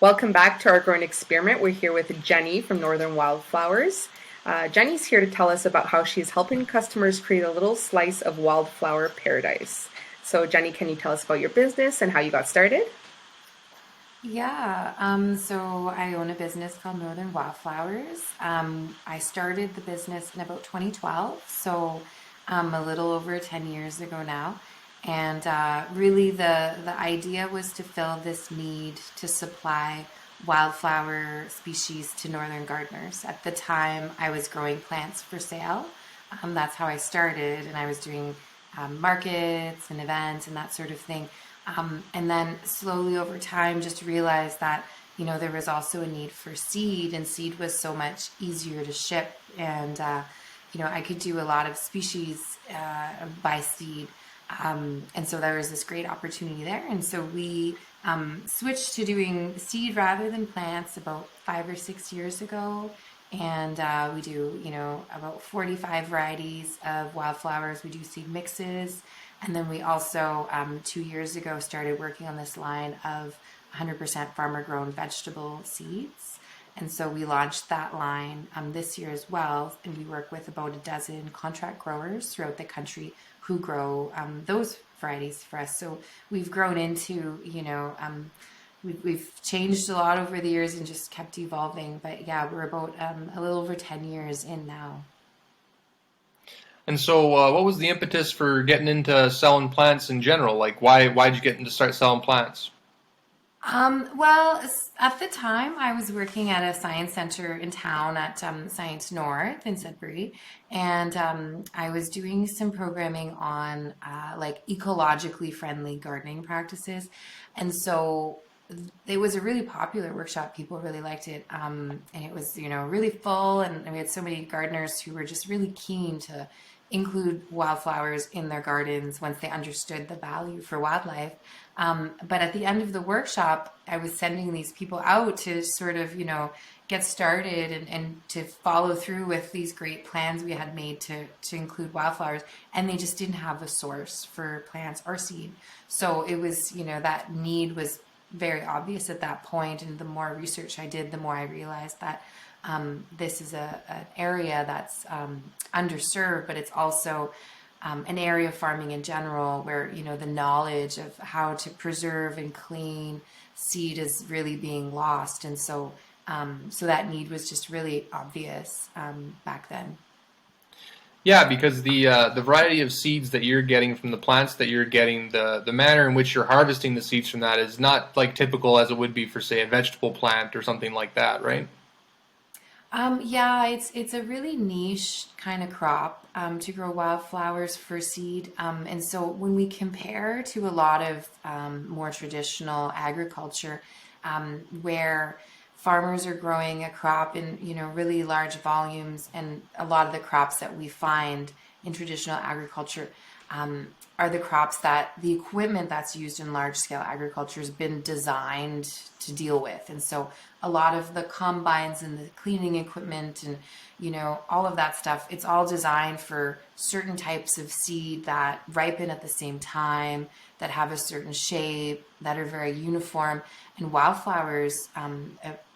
Welcome back to our growing experiment. We're here with Jenny from Northern Wildflowers. Jenny's here to tell us about how she's helping customers create a little slice of wildflower paradise. So, Jenny, can you tell us about your business and how you got started? So I own a business called Northern Wildflowers. I started the business in about 2012, so a little over 10 years ago now. And really, the idea was to fill this need to supply wildflower species to northern gardeners. At the time, I was growing plants for sale. That's how I started, and I was doing markets and events and that sort of thing. And then slowly over time, just realized that there was also a need for seed, and seed was so much easier to ship, and I could do a lot of species by seed. And so there was this great opportunity there. And so we switched to doing seed rather than plants about 5 or 6 years ago. And we do, about 45 varieties of wildflowers. We do seed mixes. And then we also, 2 years ago, started working on this line of 100% farmer grown vegetable seeds. And so we launched that line this year as well. And we work with about a dozen contract growers throughout the country who grow those varieties for us. So we've grown into, we've changed a lot over the years and just kept evolving. But yeah, we're about a little over 10 years in now. And so, what was the impetus for getting into selling plants in general? Like, why'd you get into start selling plants? At the time, I was working at a science center in town at Science North in Sudbury, and I was doing some programming on like ecologically friendly gardening practices, and so it was a really popular workshop. People really liked it, and it was really full, and we had so many gardeners who were just really keen to include wildflowers in their gardens once they understood the value for wildlife. But at the end of the workshop, I was sending these people out to sort of, get started and to follow through with these great plans we had made to include wildflowers. And they just didn't have a source for plants or seed. So it was, that need was very obvious at that point. And the more research I did, the more I realized that this is an area that's underserved, but it's also an area of farming in general where the knowledge of how to preserve and clean seed is really being lost, and so that need was just really obvious back then. Yeah, because the variety of seeds that you're getting from the plants that you're getting, the manner in which you're harvesting the seeds from that is not like typical as it would be for, say, a vegetable plant or something like that, right? Yeah, it's a really niche kind of crop to grow wildflowers for seed. And so when we compare to a lot of more traditional agriculture, where farmers are growing a crop in really large volumes, and a lot of the crops that we find in traditional agriculture are the crops that the equipment that's used in large scale agriculture has been designed to deal with. And so a lot of the combines and the cleaning equipment and all of that stuff, it's all designed for certain types of seed that ripen at the same time, that have a certain shape, that are very uniform. And wildflowers,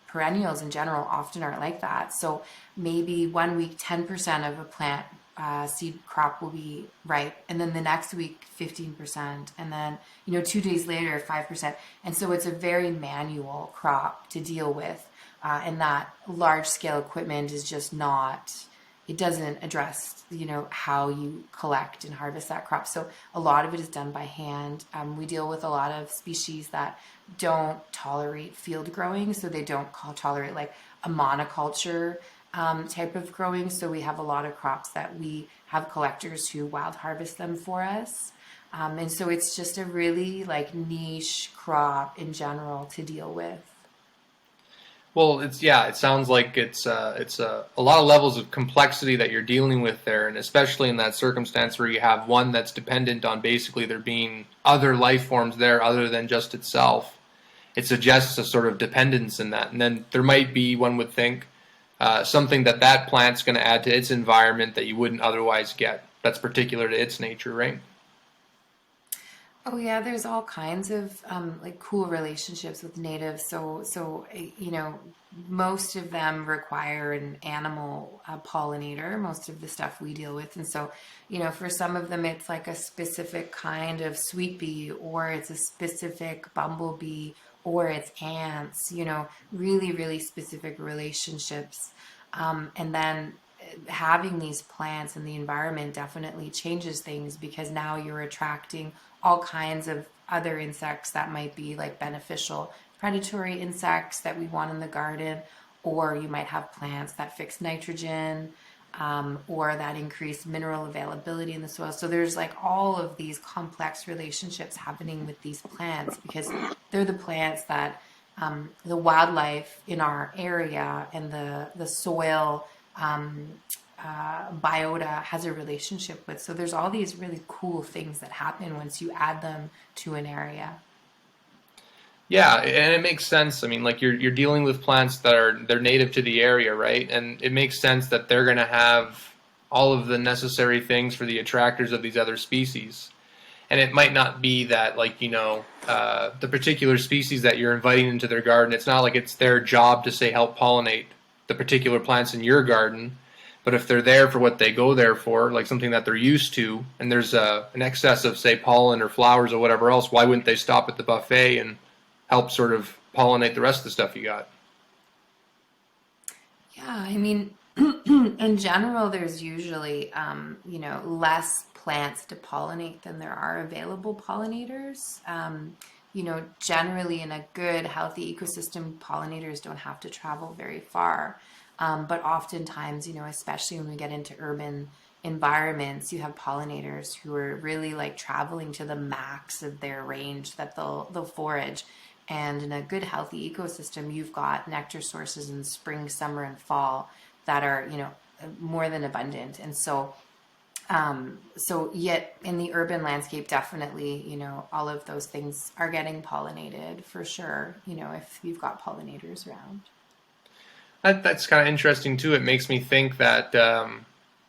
perennials in general, often aren't like that. So maybe 1 week 10% of a plant seed crop will be ripe, and then the next week 15%, and then 2 days later 5%. And so it's a very manual crop to deal with, and that large scale equipment is just not, it doesn't address how you collect and harvest that crop. So a lot of it is done by hand. We deal with a lot of species that don't tolerate field growing, so they don't tolerate like a monoculture type of growing. So we have a lot of crops that we have collectors who wild harvest them for us. And so it's just a really like niche crop in general to deal with. Well, it's yeah, it sounds like it's a lot of levels of complexity that you're dealing with there, and especially in that circumstance where you have one that's dependent on basically there being other life forms there other than just itself. It suggests a sort of dependence in that, and then there might be, one would think, something that that plant's going to add to its environment that you wouldn't otherwise get. That's particular to its nature, right? Oh yeah, there's all kinds of like cool relationships with natives. You know, most of them require an animal pollinator. Most of the stuff we deal with, and so you know, for some of them, it's like a specific kind of sweet bee, or it's a specific bumblebee, or it's ants. You know, really, really specific relationships, and then having these plants in the environment definitely changes things because now you're attracting all kinds of other insects that might be like beneficial predatory insects that we want in the garden, or you might have plants that fix nitrogen, or that increase mineral availability in the soil. So there's like all of these complex relationships happening with these plants because they're the plants that the wildlife in our area and the soil biota has a relationship with. So there's all these really cool things that happen once you add them to an area. Yeah, and it makes sense. I mean, like you're dealing with plants that are they're native to the area, right? And it makes sense that they're going to have all of the necessary things for the attractors of these other species. And it might not be that, like, the particular species that you're inviting into their garden, it's not like it's their job to say help pollinate the particular plants in your garden. But if they're there for what they go there for, like something that they're used to, and there's an excess of, say, pollen or flowers or whatever else, why wouldn't they stop at the buffet and help sort of pollinate the rest of the stuff you got? Yeah, I mean, in general, there's usually, you know, less plants to pollinate than there are available pollinators. You know, generally in a good, healthy ecosystem, pollinators don't have to travel very far. But oftentimes, you know, especially when we get into urban environments, you have pollinators who are really like traveling to the max of their range that they'll forage. And in a good, healthy ecosystem, you've got nectar sources in spring, summer, and fall that are, you know, more than abundant. And so yet in the urban landscape, definitely, you know, all of those things are getting pollinated for sure, you know, if you've got pollinators around. That's kind of interesting too. It makes me think that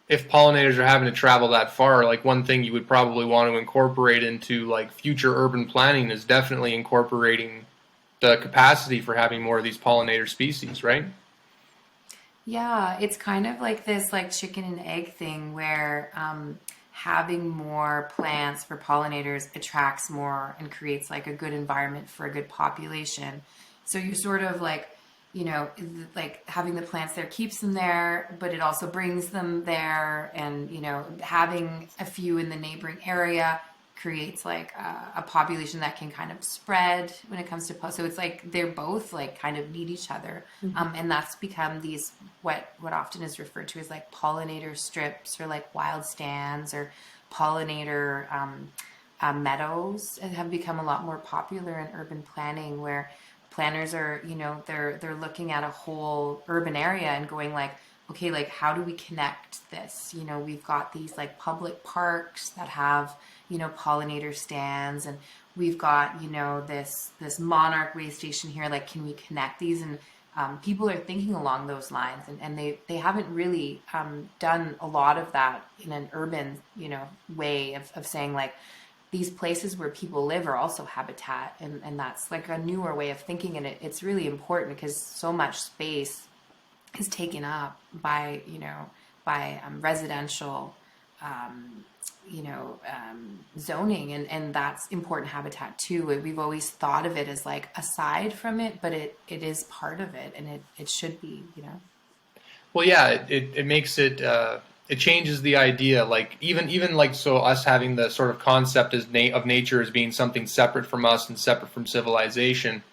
if pollinators are having to travel that far, like one thing you would probably want to incorporate into like future urban planning is definitely incorporating the capacity for having more of these pollinator species, right? Yeah, it's kind of like this like chicken and egg thing where having more plants for pollinators attracts more and creates like a good environment for a good population. So you sort of like, you know, like having the plants there keeps them there, but it also brings them there. And, you know, having a few in the neighboring area creates like a population that can kind of spread when it comes to so it's like they're both like kind of need each other, and that's become these what often is referred to as like pollinator strips or like wild stands or pollinator meadows have become a lot more popular in urban planning where planners are, you know, they're looking at a whole urban area and going like, okay, like how do we connect this? You know, we've got these like public parks that have, you know, pollinator stands, and we've got, you know, this monarch way station here. Like, can we connect these? And people are thinking along those lines, and they haven't really done a lot of that in an urban, you know, way of saying like these places where people live are also habitat, and that's like a newer way of thinking, and it's really important because so much space is taken up by, you know, by residential zoning, and that's important habitat too. We've always thought of it as like aside from it, but it is part of it, and it should be, you know. Well, yeah, it makes it it changes the idea. Like even like so, us having the sort of concept as of nature as being something separate from us and separate from civilization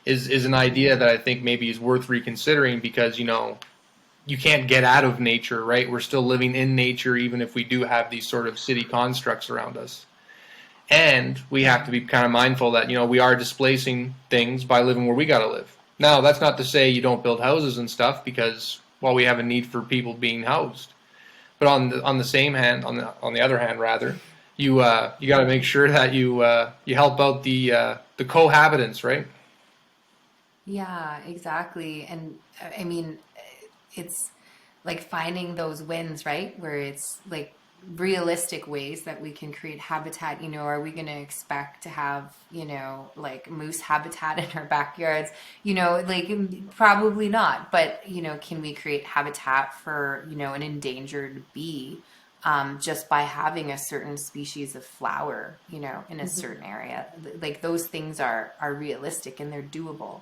is an idea that I think maybe is worth reconsidering because you can't get out of nature, right? We're still living in nature even if we do have these sort of city constructs around us. And we have to be kind of mindful that we are displacing things by living where we got to live. Now, that's not to say you don't build houses and stuff because well, we have a need for people being housed. But on the same hand, on the other hand, rather, you got to make sure that you help out the cohabitants, right? Yeah, exactly. And I mean, it's like finding those wins, right? Where it's like realistic ways that we can create habitat. Are we going to expect to have, like moose habitat in our backyards? Like probably not. But, can we create habitat for, an endangered bee, just by having a certain species of flower, in a certain area? Like those things are realistic, and they're doable.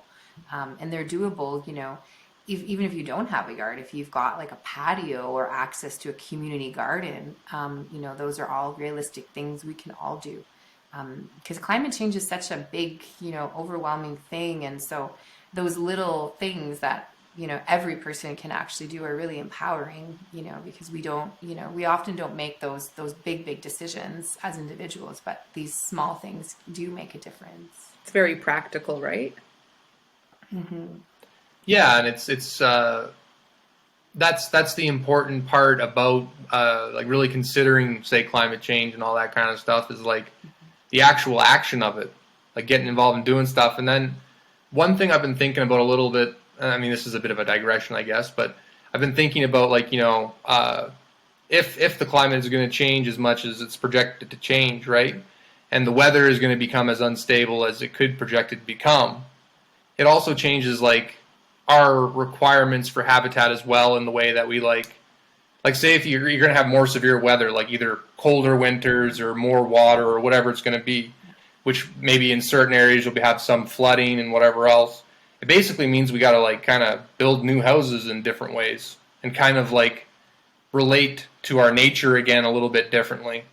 And they're doable, even if you don't have a yard, if you've got like a patio or access to a community garden, those are all realistic things we can all do. Because climate change is such a big, overwhelming thing. And so those little things that, every person can actually do are really empowering, because we often don't make those big decisions as individuals, but these small things do make a difference. It's very practical, right? Yeah, and that's the important part about like really considering, say, climate change and all that kind of stuff, is like the actual action of it, like getting involved in doing stuff. And then one thing I've been thinking about a little bit, I mean, this is a bit of a digression, I guess, but I've been thinking about, like, if the climate is going to change as much as it's projected to change, right, and the weather is going to become as unstable as it could project it to become, it also changes like our requirements for habitat as well, in the way that we like say if you're going to have more severe weather, like either colder winters or more water or whatever it's going to be, which maybe in certain areas you'll have some flooding and whatever else. It basically means we got to like kind of build new houses in different ways and kind of like relate to our nature again a little bit differently.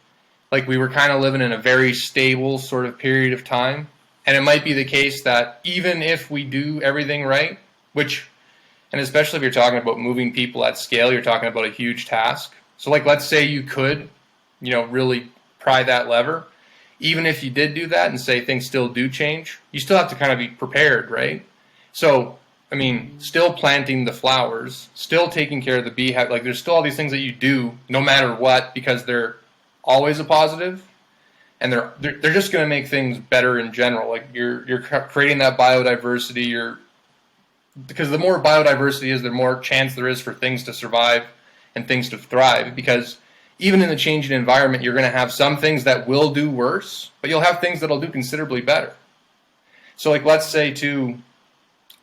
Like we were kind of living in a very stable sort of period of time. And it might be the case that even if we do everything right, and especially if you're talking about moving people at scale, you're talking about a huge task. So like, let's say you could, really pry that lever. Even if you did do that and say things still do change, you still have to kind of be prepared, right? So, I mean, still planting the flowers, still taking care of the beehive, like there's still all these things that you do no matter what, because they're always a positive. And they're just going to make things better in general. Like you're creating that biodiversity. Because the more biodiversity is, the more chance there is for things to survive and things to thrive. Because even in the changing environment, you're going to have some things that will do worse, but you'll have things that'll do considerably better. So, like, let's say too,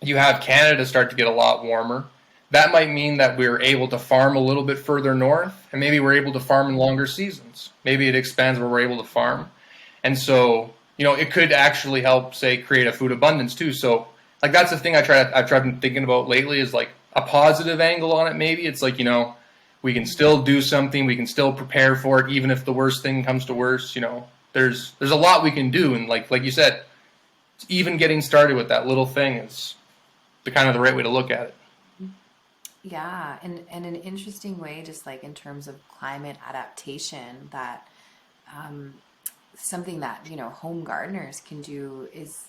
you have Canada start to get a lot warmer. That might mean that we're able to farm a little bit further north, and maybe we're able to farm in longer seasons. Maybe it expands where we're able to farm. And so, it could actually help, say, create a food abundance too. So, like, that's the thing I've been thinking about lately, is like a positive angle on it. Maybe it's like, we can still do something, we can still prepare for it, even if the worst thing comes to worst. There's a lot we can do, and like you said, even getting started with that little thing is the right way to look at it. Yeah, and an interesting way, just like in terms of climate adaptation, that something that home gardeners can do is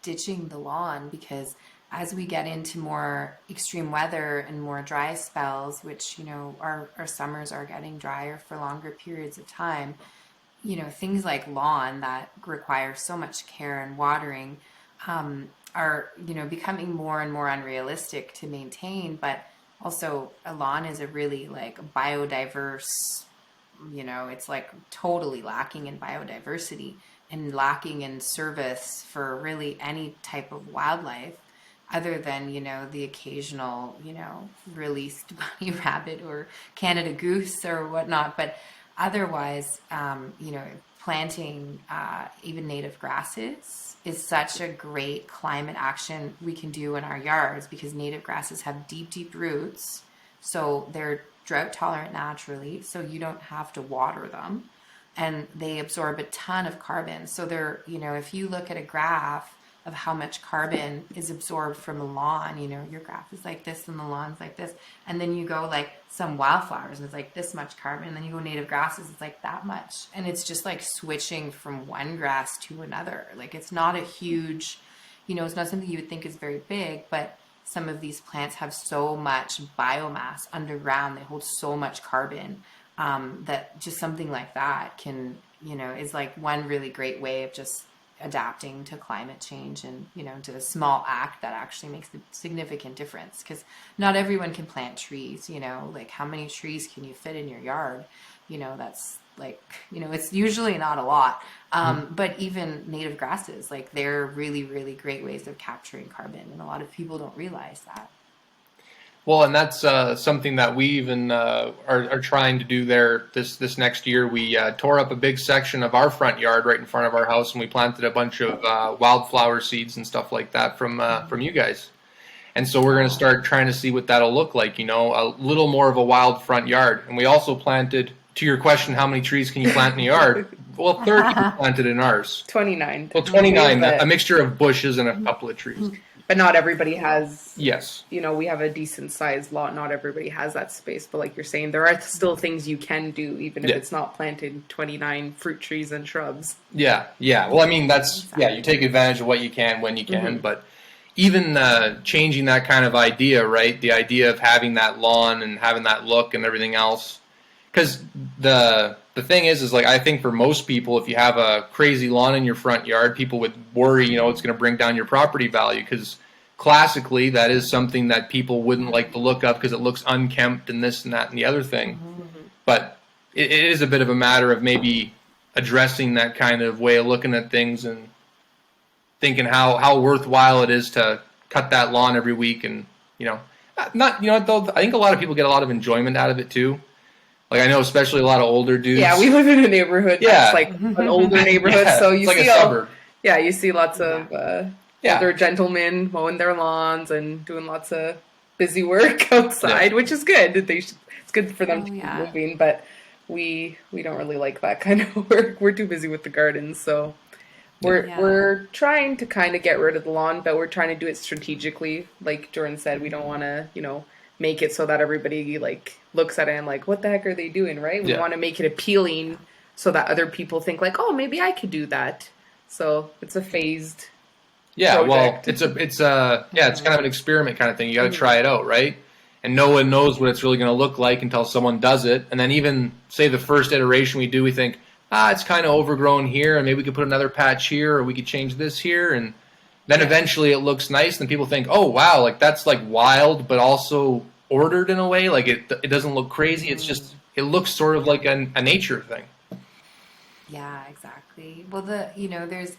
ditching the lawn, because as we get into more extreme weather and more dry spells, which our summers are getting drier for longer periods of time, things like lawn that require so much care and watering are becoming more and more unrealistic to maintain. But also, a lawn is a really like biodiverse, it's like totally lacking in biodiversity and lacking in service for really any type of wildlife, other than the occasional released bunny rabbit or Canada goose or whatnot. But otherwise, planting even native grasses is such a great climate action we can do in our yards, because native grasses have deep roots, so they're drought tolerant naturally, so you don't have to water them, and they absorb a ton of carbon. So they're, if you look at a graph of how much carbon is absorbed from a lawn, your graph is like this and the lawn's like this, and then you go like some wildflowers and it's like this much carbon, and then you go native grasses, it's like that much, and it's just like switching from one grass to another. Like, it's not a huge, it's not something you would think is very big, but some of these plants have so much biomass underground, they hold so much carbon, that just something like that can, is like one really great way of just adapting to climate change, and to a small act that actually makes a significant difference, because not everyone can plant trees. Like, how many trees can you fit in your yard? That's like, it's usually not a lot. But even native grasses, like, they're really, really great ways of capturing carbon, and a lot of people don't realize that. Well, and that's something that we even are trying to do there this next year. We tore up a big section of our front yard right in front of our house, and we planted a bunch of wildflower seeds and stuff like that from you guys. And so we're going to start trying to see what that'll look like, a little more of a wild front yard. And we also planted, to your question, how many trees can you plant in the yard? Well, 30 we planted in ours. 29. Well, 29, a mixture of bushes and a couple of trees. But not everybody has. Yes. We have a decent sized lot. Not everybody has that space. But like you're saying, there are still things you can do, even if it's not planted 29 fruit trees and shrubs. Yeah. Well, I mean, that's, you take advantage of what you can when you can. But even changing that kind of idea, right? The idea of having that lawn and having that look and everything else. Because the thing is like, I think for most people, if you have a crazy lawn in your front yard, people would worry, it's going to bring down your property value, because classically that is something that people wouldn't like to look up because it looks unkempt and this and that and the other thing. But it is a bit of a matter of maybe addressing that kind of way of looking at things and thinking how worthwhile it is to cut that lawn every week. And, not, though, I think a lot of people get a lot of enjoyment out of it too. Like, I know especially a lot of older dudes. Yeah, we live in a neighborhood that's like an older neighborhood, so you see you see lots of older gentlemen mowing their lawns and doing lots of busy work outside, which is good. It's good for them to keep moving, but we don't really like that kind of work. We're too busy with the gardens, so we're trying to kind of get rid of the lawn, but we're trying to do it strategically. Like Jordan said, we don't want to, make it so that everybody like looks at it and like, what the heck are they doing, right? We want to make it appealing so that other people think like, oh, maybe I could do that. So it's a phased project. Well, it's kind of an experiment kind of thing. You got to try it out, right? And no one knows what it's really going to look like until someone does it. And then even say the first iteration we do, we think, it's kind of overgrown here, and maybe we could put another patch here, or we could change this here, and then eventually it looks nice, and people think, oh, wow, like that's like wild, but also ordered in a way. Like it doesn't look crazy. It's just, it looks sort of like a nature thing. Yeah, exactly. Well, there's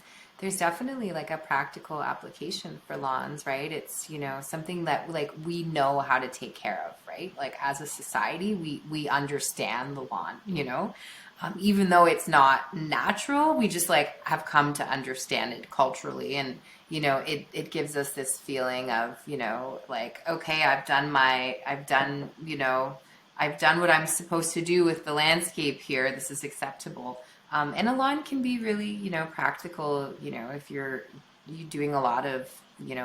definitely like a practical application for lawns, right? It's, something that like we know how to take care of, right? Like as a society, we understand the lawn, even though it's not natural, we just like have come to understand it culturally. And, it gives us this feeling of, like, okay, I've done what I'm supposed to do with the landscape here. This is acceptable. And a lawn can be really, practical, if you're doing a lot of,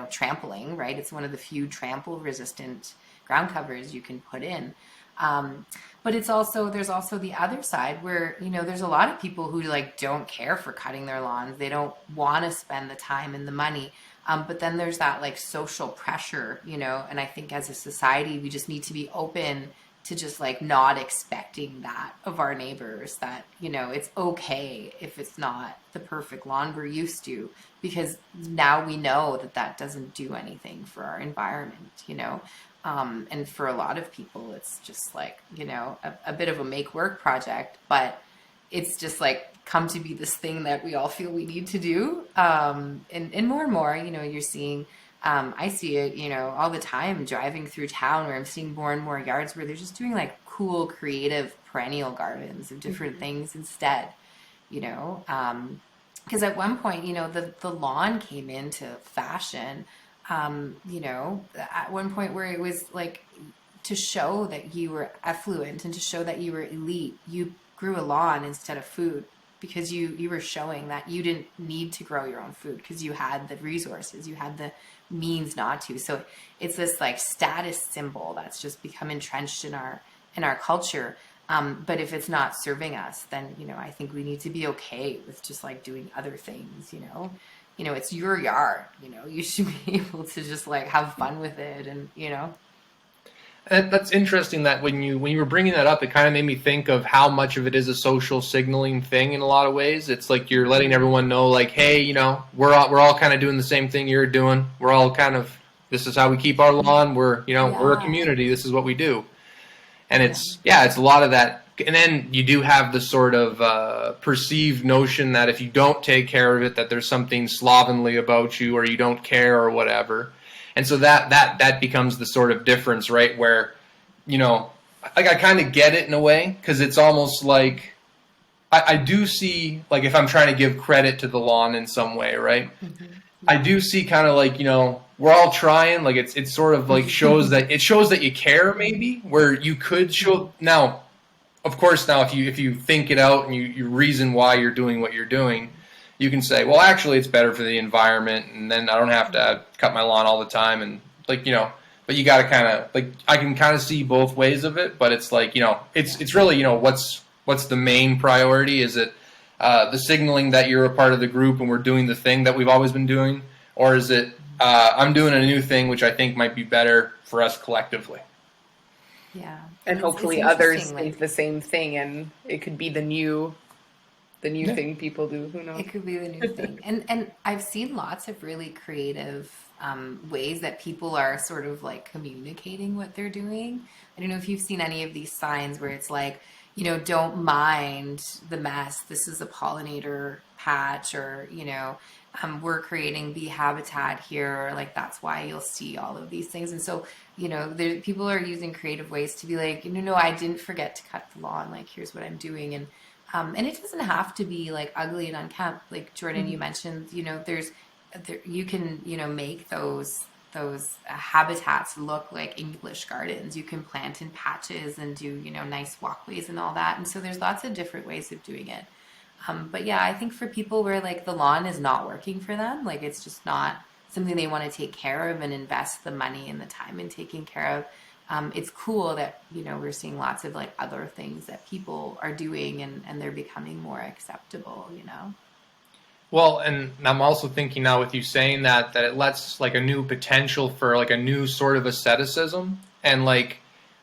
trampling, right? It's one of the few trample resistant ground covers you can put in. But there's also the other side where, there's a lot of people who like don't care for cutting their lawns. They don't want to spend the time and the money. But then there's that like social pressure, and I think as a society, we just need to be open to just like not expecting that of our neighbors, that, it's okay if it's not the perfect lawn we're used to, because now we know that doesn't do anything for our environment, and for a lot of people, it's just like, a bit of a make work project, but it's just like come to be this thing that we all feel we need to do. And more and more, you're seeing, I see it, all the time driving through town, where I'm seeing more and more yards where they're just doing like cool, creative perennial gardens of different things instead, because at one point, the lawn came into fashion. At one point where it was like to show that you were affluent and to show that you were elite, you grew a lawn instead of food, because you were showing that you didn't need to grow your own food because you had the resources, you had the means not to. So it's this like status symbol that's just become entrenched in our culture. But if it's not serving us, then, I think we need to be okay with just like doing other things, it's your yard, you should be able to just like have fun with it. And, That's interesting that when you were bringing that up, it kind of made me think of how much of it is a social signaling thing in a lot of ways. It's like you're letting everyone know, like, hey, we're all kind of doing the same thing you're doing. We're all kind of, this is how we keep our lawn. We're a Yeah, community. This is what we do. And yeah, it's a lot of that. And then you do have the sort of perceived notion that if you don't take care of it, that there's something slovenly about you, or you don't care, or whatever. And so that becomes the sort of difference, right? Where, like, I kind of get it in a way, because it's almost like I do see, like, if I'm trying to give credit to the lawn in some way, right? I do see kind of like, we're all trying, like, it's sort of like shows that you care, maybe, where you could show. Now, of course, now if you think it out and you reason why you're doing what you're doing, you can say, well, actually, it's better for the environment, and then I don't have to cut my lawn all the time, and, like, but you got to kind of, like, I can kind of see both ways of it, but it's like, it's really, what's the main priority? Is it the signaling that you're a part of the group and we're doing the thing that we've always been doing, or is it I'm doing a new thing which I think might be better for us collectively? yeah. And It's hopefully others interesting. think Like the same thing, and it could be the new Yeah. thing people do. Who knows? it could be the new thing. And I've seen lots of really creative ways that people are sort of like communicating what they're doing. I don't know if you've seen any of these signs where it's like, don't mind the mess. This is a pollinator patch, or, we're creating bee habitat here. Like, that's why you'll see all of these things. And so, people are using creative ways to be like, no, I didn't forget to cut the lawn. Like, here's what I'm doing. And it doesn't have to be like ugly and unkempt. Like Jordan, you mentioned, you can, make those habitats look like English gardens. You can plant in patches and do, nice walkways and all that. And so there's lots of different ways of doing it. But yeah, I think for people where like the lawn is not working for them, like it's just not something they want to take care of and invest the money and the time in taking care of. It's cool that, we're seeing lots of like other things that people are doing, and they're becoming more acceptable. Well, and I'm also thinking now with you saying that it lets like a new potential for like a new sort of asceticism, and like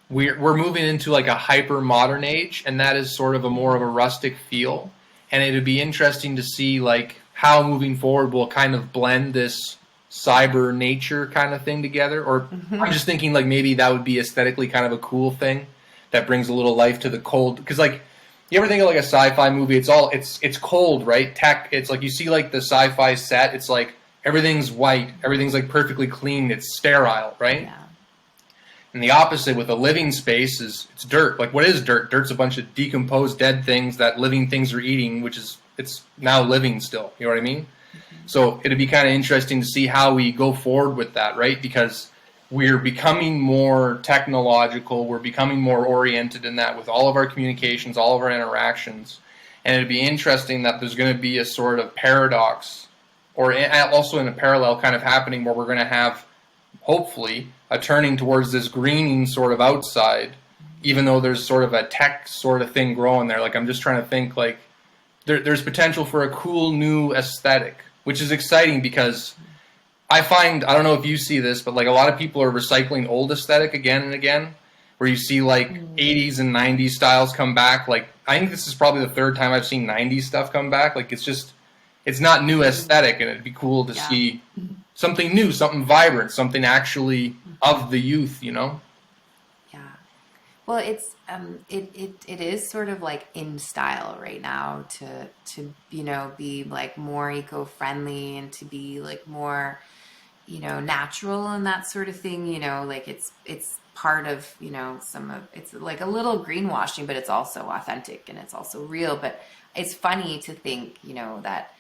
we're moving into like a hyper modern age, and that is sort of a more of a rustic feel. And it'd be interesting to see like how moving forward we'll kind of blend this cyber nature kind of thing together. Or I'm just thinking like maybe that would be aesthetically kind of a cool thing that brings a little life to the cold. Because like you ever think of like a sci-fi movie? It's cold, right? Tech. It's like you see like the sci-fi set. It's like everything's white, everything's like perfectly clean. It's sterile, right? Yeah. And the opposite with a living space is it's dirt. Like what is dirt? Dirt's a bunch of decomposed dead things that living things are eating, which is it's now living still. You know what I mean? So it'd be kind of interesting to see how we go forward with that, right? Because we're becoming more technological. We're becoming more oriented in that with all of our communications, all of our interactions. And it'd be interesting that there's going to be a sort of paradox, or also in a parallel kind of happening where we're going to have, hopefully, a turning towards this greening sort of outside, even though there's sort of a tech sort of thing growing there. Like I'm just trying to think like there's potential for a cool new aesthetic, which is exciting because I find, I don't know if you see this, but like a lot of people are recycling old aesthetic again and again, where you see like 80s and 90s styles come back. Like I think this is probably the third time I've seen 90s stuff come back. Like it's not new aesthetic, and it'd be cool to see something new, something vibrant, something actually of the youth. Yeah. Well, it's it is sort of like in style right now to be like more eco-friendly and to be like more natural and that sort of thing. Like it's part of some of it's like a little greenwashing, but it's also authentic and it's also real. But it's funny to think that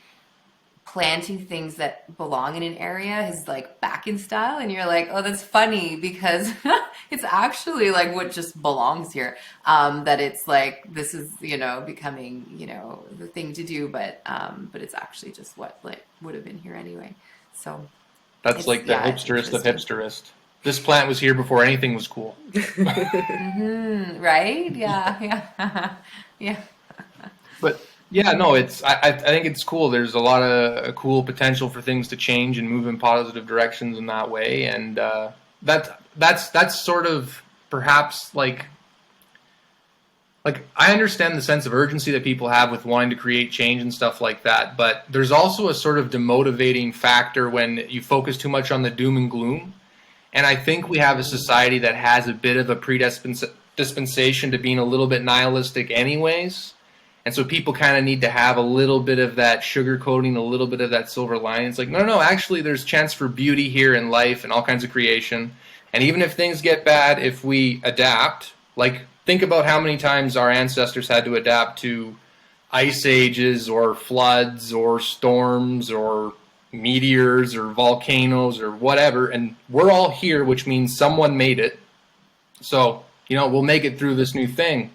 planting things that belong in an area is like back in style, and you're like, oh, that's funny because it's actually like what just belongs here. That it's like this is becoming the thing to do, but it's actually just what like would have been here anyway. So That's it's like the it's hipsterest of interesting. hipsterist. This plant was here before anything was cool. Right? Yeah, yeah, yeah. But yeah, no, I think it's cool. There's a lot of cool potential for things to change and move in positive directions in that way, and that's sort of perhaps I understand the sense of urgency that people have with wanting to create change and stuff like that, but there's also a sort of demotivating factor when you focus too much on the doom and gloom. And I think we have a society that has a bit of a predisposition to being a little bit nihilistic anyways. And so people kind of need to have a little bit of that sugarcoating, a little bit of that silver lining. It's like, no, actually there's chance for beauty here in life and all kinds of creation. And even if things get bad, if we adapt, like think about how many times our ancestors had to adapt to ice ages or floods or storms or meteors or volcanoes or whatever. And we're all here, which means someone made it. So, we'll make it through this new thing.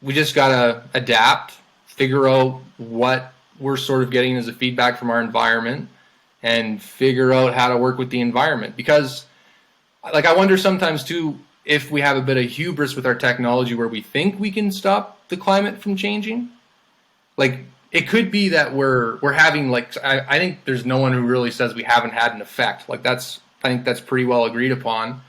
We just got to adapt, figure out what we're sort of getting as a feedback from our environment, and figure out how to work with the environment. Because, I wonder sometimes, too, if we have a bit of hubris with our technology where we think we can stop the climate from changing. It could be that we're having, I think there's no one who really says we haven't had an effect. I think that's pretty well agreed upon.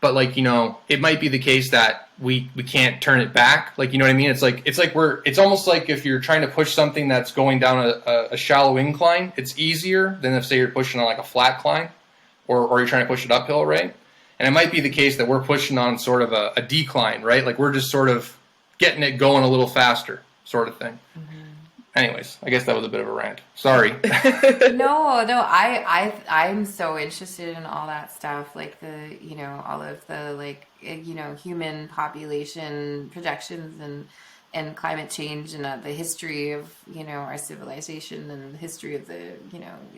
But it might be the case that we can't turn it back. You know what I mean? It's almost like if you're trying to push something that's going down a shallow incline, it's easier than if, say, you're pushing on a flat climb or you're trying to push it uphill, right? And it might be the case that we're pushing on sort of a decline, right? We're just sort of getting it going a little faster sort of thing. Mm-hmm. Anyways, I guess that was a bit of a rant. Sorry. No, I'm so interested in all that stuff, all of the human population projections and climate change and the history of our civilization and the history of the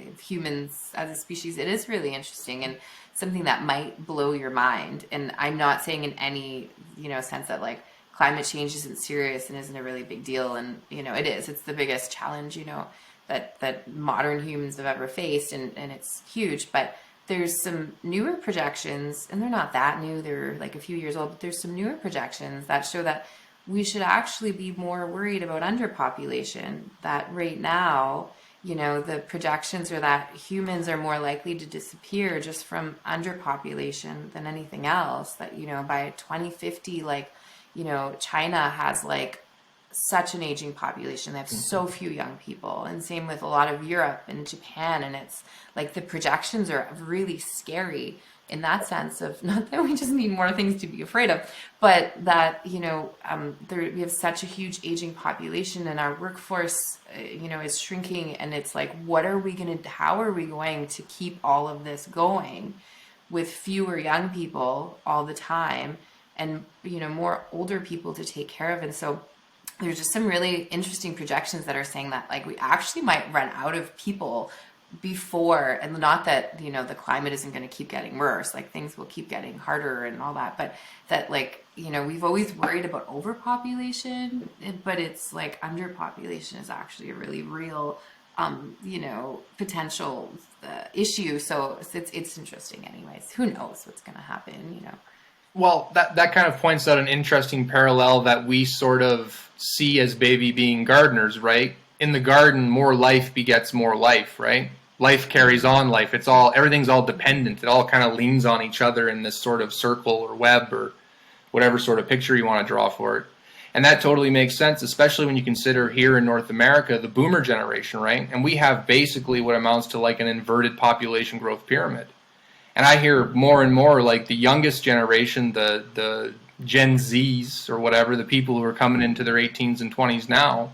of humans as a species. It is really interesting and something that might blow your mind. And I'm not saying in any sense that climate change isn't serious and isn't a really big deal, and it is. It's the biggest challenge that modern humans have ever faced, and it's huge. But there's some newer projections, and they're not that new. They're a few years old, but there's some newer projections that show that we should actually be more worried about underpopulation. That right now, the projections are that humans are more likely to disappear just from underpopulation than anything else. That by 2050, China has such an aging population. They have so few young people, and same with a lot of Europe and Japan. And it's the projections are really scary in that sense of, not that we just need more things to be afraid of, but that, we have such a huge aging population and our workforce, is shrinking. And it's how are we going to keep all of this going with fewer young people all the time and, more older people to take care of? And so there's just some really interesting projections that are saying that we actually might run out of people before, and not that the climate isn't going to keep getting worse, things will keep getting harder and all that, but that we've always worried about overpopulation, but it's underpopulation is actually a really real potential issue. So it's interesting. Anyways, who knows what's going to happen? Well, that kind of points out an interesting parallel that we sort of see as baby being gardeners, right? In the garden, more life begets more life, right? Life carries on life. Everything's all dependent. It all kind of leans on each other in this sort of circle or web or whatever sort of picture you want to draw for it. And that totally makes sense, especially when you consider here in North America, the boomer generation, right? And we have basically what amounts to an inverted population growth pyramid. And I hear more and more the youngest generation, the Gen Zs or whatever, the people who are coming into their 18s and 20s now,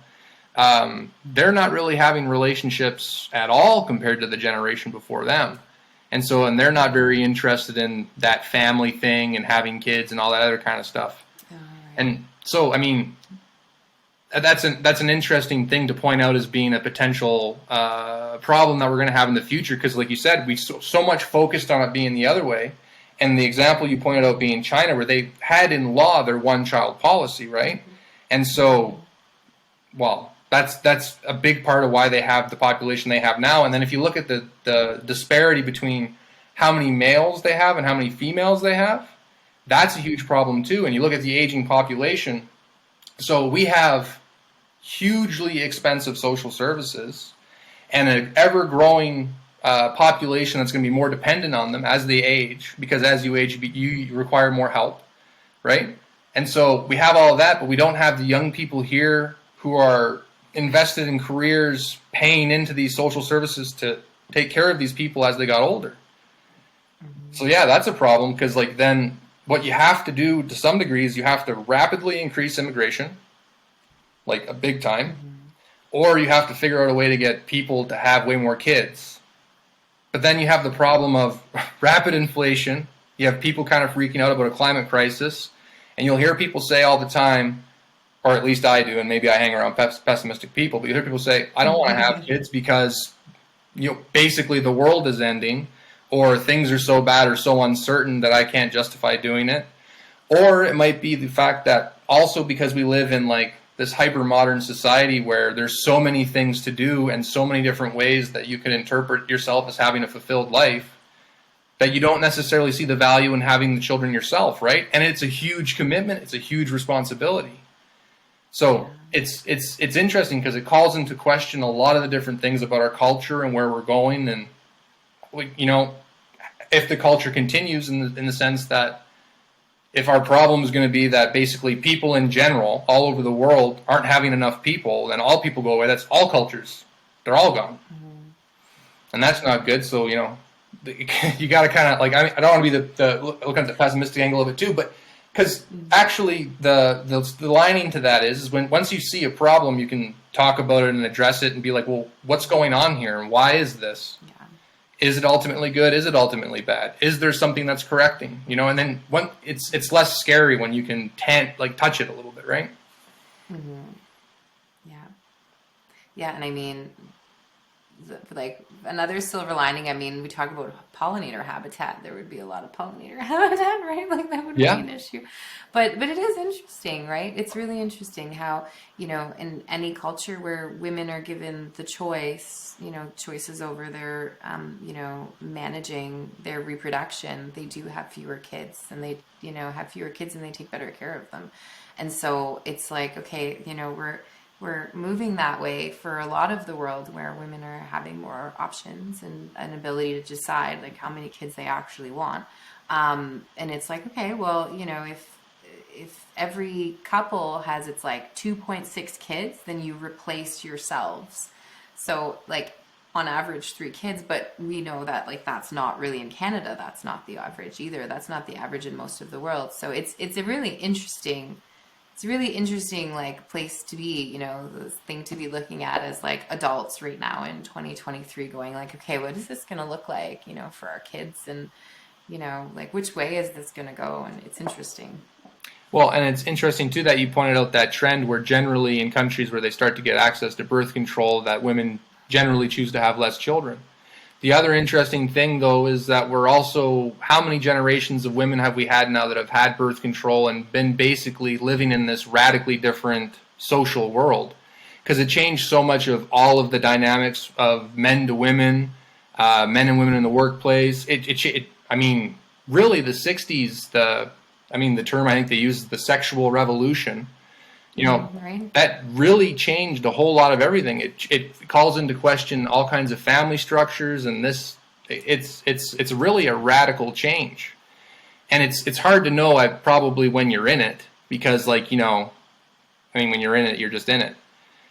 they're not really having relationships at all compared to the generation before them. And they're not very interested in that family thing and having kids and all that other kind of stuff. Oh, right. And so, that's an interesting thing to point out as being a potential problem that we're going to have in the future, because like you said, we so much focused on it being the other way. And the example you pointed out being China, where they had in law their one-child policy, right? Mm-hmm. And so, that's a big part of why they have the population they have now. And then if you look at the disparity between how many males they have and how many females they have, that's a huge problem too. And you look at the aging population, so we have hugely expensive social services and an ever-growing population that's going to be more dependent on them as they age, because as you age, you require more help. right? And so we have all of that, but we don't have the young people here who are invested in careers, paying into these social services to take care of these people as they got older. So yeah, that's a problem, because like then what you have to do to some degree is you have to rapidly increase immigration, like a big time, or you have to figure out a way to get people to have way more kids. But then you have the problem of rapid inflation. You have people kind of freaking out about a climate crisis, and you'll hear people say all the time, or at least I do, and maybe I hang around pessimistic people, but you hear people say, I don't want to have kids because basically the world is ending, or things are so bad or so uncertain that I can't justify doing it. Or it might be the fact that also because we live in like this hyper-modern society where there's so many things to do and so many different ways that you can interpret yourself as having a fulfilled life, that you don't necessarily see the value in having the children yourself, right? And it's a huge commitment, it's a huge responsibility. So it's interesting because it calls into question a lot of the different things about our culture and where we're going, and if the culture continues in the sense that if our problem is going to be that basically people in general all over the world aren't having enough people, then all people go away. That's all cultures. They're all gone. And that's not good. So, you got to kind of like, I don't want to be the look at the pessimistic angle of it too, but because actually the lining to that is when once you see a problem, you can talk about it and address it and be like, well, what's going on here? And why is this? Yeah. Is it ultimately good? Is it ultimately bad? Is there something that's correcting? And then when it's less scary when you can touch it a little bit, right? Yeah, and I mean, like another silver lining. I mean, we talk about pollinator habitat. There would be a lot of pollinator habitat, right? Like that would be an issue. But it is interesting, right? It's really interesting how, in any culture where women are given the choice, choices over their, managing their reproduction, they do have fewer kids, and they, have fewer kids, and they take better care of them. And so it's like, okay, we're moving that way for a lot of the world where women are having more options and an ability to decide like how many kids they actually want. And it's like, okay, well, if every couple has it's like 2.6 kids, then you replace yourselves. So like on average 3 kids, but we know that like that's not really in Canada. That's not the average either. That's not the average in most of the world. So it's a really interesting. It's a really interesting like place to be, the thing to be looking at as like adults right now in 2023 going like, okay, what is this going to look like, for our kids, and, like which way is this going to go? And it's interesting. Well, and it's interesting too that you pointed out that trend where generally in countries where they start to get access to birth control, that women generally choose to have less children. The other interesting thing, though, is that we're also, how many generations of women have we had now that have had birth control and been basically living in this radically different social world? Because it changed so much of all of the dynamics of men to women, men and women in the workplace. I mean, really the 60s, the term I think they use is the sexual revolution. Right. That really changed a whole lot of everything. It calls into question all kinds of family structures, and it's really a radical change. And it's hard to know probably when you're in it, because when you're in it, you're just in it.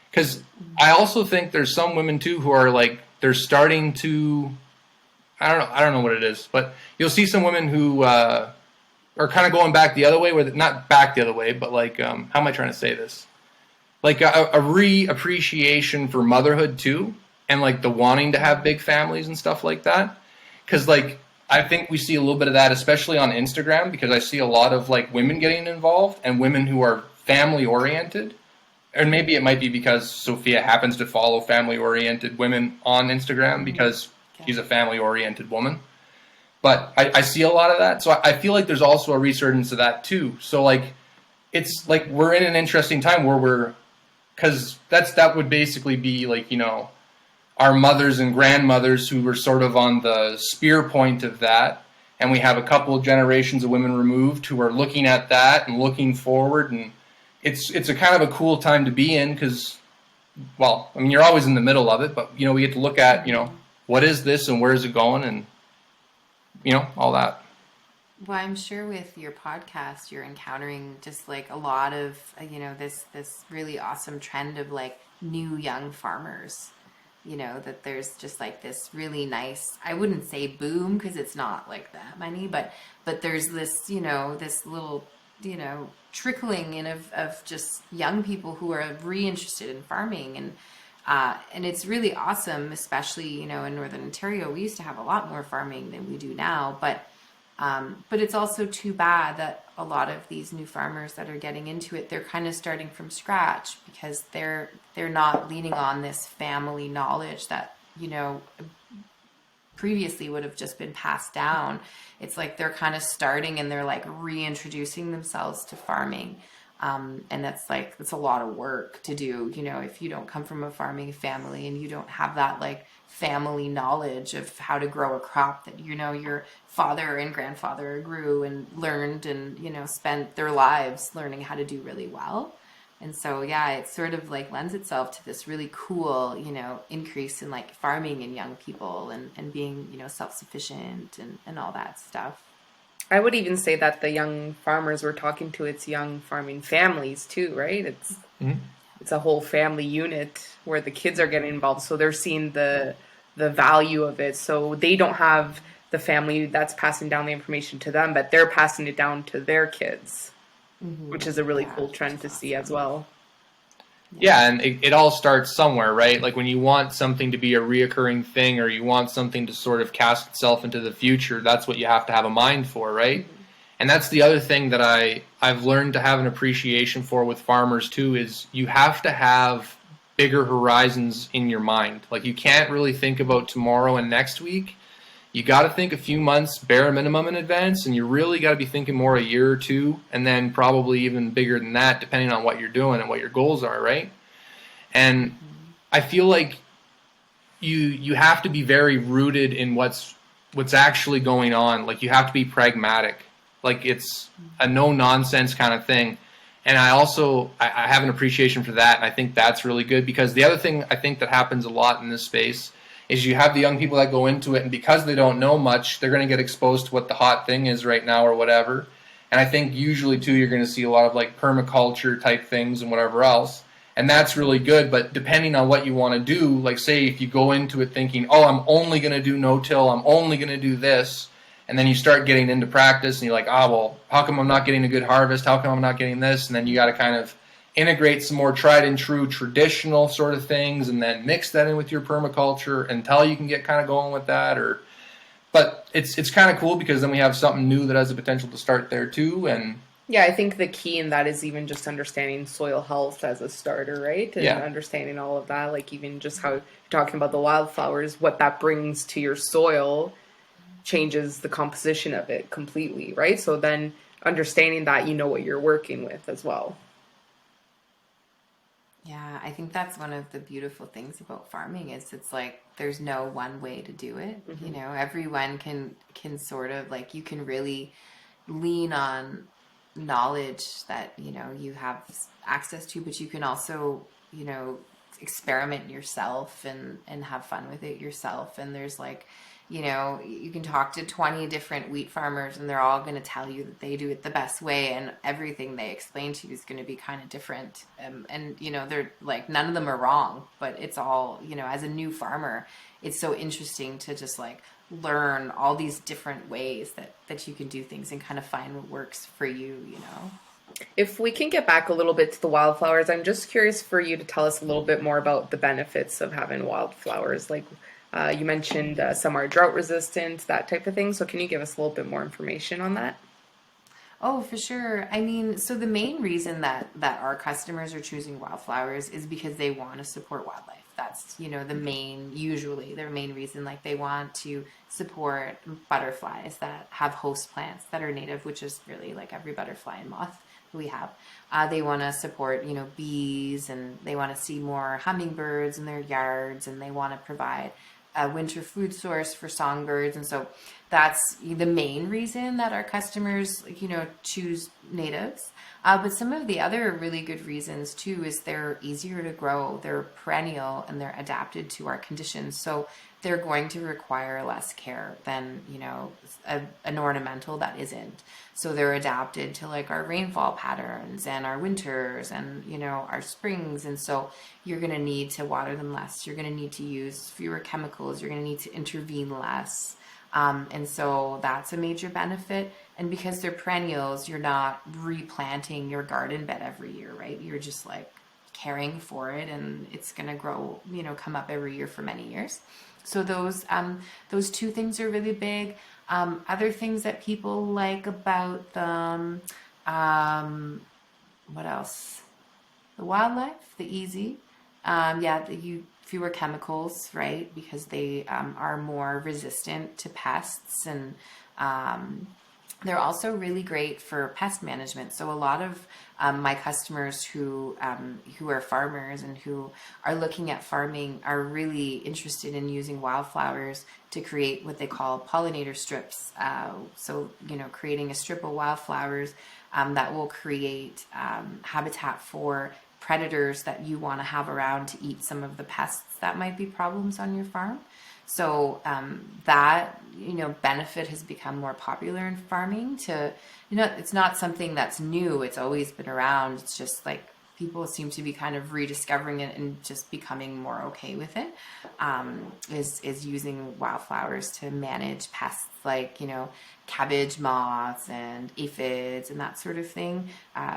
Because I also think there's some women too who are like, they're starting to, I don't know what it is, but you'll see some women who are kind of going back the other way, not back the other way, but like, how am I trying to say this? Like a re-appreciation for motherhood too, and like the wanting to have big families and stuff like that. Because like, I think we see a little bit of that, especially on Instagram, because I see a lot of like women getting involved and women who are family oriented. And maybe it might be because Sophia happens to follow family oriented women on Instagram because she's a family oriented woman. But I see a lot of that. So I feel like there's also a resurgence of that too. So like, it's like we're in an interesting time where because that would basically be like, our mothers and grandmothers who were sort of on the spear point of that. And we have a couple of generations of women removed who are looking at that and looking forward. And it's a kind of a cool time to be in because, well, I mean, you're always in the middle of it, but, we get to look at, what is this and where is it going, and all that. Well, I'm sure with your podcast, you're encountering just like a lot of, this really awesome trend of like new young farmers. That there's just like this really nice, I wouldn't say boom because it's not like that many, but there's this, this little, trickling in of just young people who are re-interested in farming, and it's really awesome, especially, in Northern Ontario. We used to have a lot more farming than we do now, but it's also too bad that a lot of these new farmers that are getting into it, they're kind of starting from scratch because they're not leaning on this family knowledge that, previously would have just been passed down. It's like they're kind of starting and they're like reintroducing themselves to farming. And that's like, it's a lot of work to do, if you don't come from a farming family and you don't have that like family knowledge of how to grow a crop that, your father and grandfather grew and learned and, spent their lives learning how to do really well. And so, yeah, it sort of like lends itself to this really cool, increase in like farming in young people and being, self-sufficient and all that stuff. I would even say that the young farmers we're talking to, it's young farming families too, right? It's a whole family unit where the kids are getting involved, so they're seeing the value of it. So they don't have the family that's passing down the information to them, but they're passing it down to their kids, which is a really Yeah, cool which trend is to see as awesome. well. Yeah, and it all starts somewhere, right? Like when you want something to be a reoccurring thing or you want something to sort of cast itself into the future, that's what you have to have a mind for, right? And that's the other thing that I've learned to have an appreciation for with farmers too is you have to have bigger horizons in your mind. Like you can't really think about tomorrow and next week. You got to think a few months bare minimum in advance, and you really got to be thinking more a year or two, and then probably even bigger than that, depending on what you're doing and what your goals are, right? And I feel like you have to be very rooted in what's actually going on. Like you have to be pragmatic. Like it's a no nonsense kind of thing. And I have an appreciation for that, and I think that's really good because the other thing I think that happens a lot in this space is you have the young people that go into it, and because they don't know much, they're going to get exposed to what the hot thing is right now or whatever. And I think usually too, you're going to see a lot of like permaculture type things and whatever else. And that's really good, but depending on what you want to do, like say if you go into it thinking, oh, I'm only going to do no-till, I'm only going to do this, and then you start getting into practice and you're like, well, how come I'm not getting a good harvest? How come I'm not getting this? And then you got to kind of integrate some more tried and true traditional sort of things and then mix that in with your permaculture until you can get kind of going with that. But it's kind of cool because then we have something new that has the potential to start there too. And Yeah, I think the key in that is even just understanding soil health as a starter, right? And yeah, understanding all of that, like even just how you're talking about the wildflowers, what that brings to your soil changes the composition of it completely, right? So then understanding that, you know what you're working with as well. Yeah, I think that's one of the beautiful things about farming is it's like there's no one way to do it. Everyone can sort of like you can really lean on knowledge that, you have access to, but you can also, experiment yourself and have fun with it yourself. And there's like, you can talk to 20 different wheat farmers and they're all going to tell you that they do it the best way and everything they explain to you is going to be kind of different. And they're like, none of them are wrong, but it's all, as a new farmer, it's so interesting to just like learn all these different ways that you can do things and kind of find what works for you. If we can get back a little bit to the wildflowers, I'm just curious for you to tell us a little bit more about the benefits of having wildflowers. Like you mentioned some are drought resistant, that type of thing. So can you give us a little bit more information on that? Oh, for sure. I mean, so the main reason that our customers are choosing wildflowers is because they want to support wildlife. That's, usually their main reason. Like they want to support butterflies that have host plants that are native, which is really like every butterfly and moth we have. They want to support, bees, and they want to see more hummingbirds in their yards, and they want to provide a winter food source for songbirds. And so that's the main reason that our customers, choose natives. But some of the other really good reasons too is they're easier to grow, they're perennial, and they're adapted to our conditions. So they're going to require less care than, an ornamental that isn't. So they're adapted to like our rainfall patterns and our winters and, our springs. And so you're going to need to water them less. You're going to need to use fewer chemicals. You're going to need to intervene less. And so that's a major benefit. And because they're perennials, you're not replanting your garden bed every year, right? You're just like caring for it, and it's going to grow, come up every year for many years. So those two things are really big. Other things that people like about them, what else? The wildlife, the easy. Fewer chemicals, right? Because they are more resistant to pests, and they're also really great for pest management. So a lot of my customers who are farmers and who are looking at farming are really interested in using wildflowers to create what they call pollinator strips. Creating a strip of wildflowers that will create habitat for predators that you want to have around to eat some of the pests that might be problems on your farm. So that benefit has become more popular in farming. It's not something that's new. It's always been around. It's just like people seem to be kind of rediscovering it and just becoming more okay with it. Is using wildflowers to manage pests like cabbage moths and aphids and that sort of thing.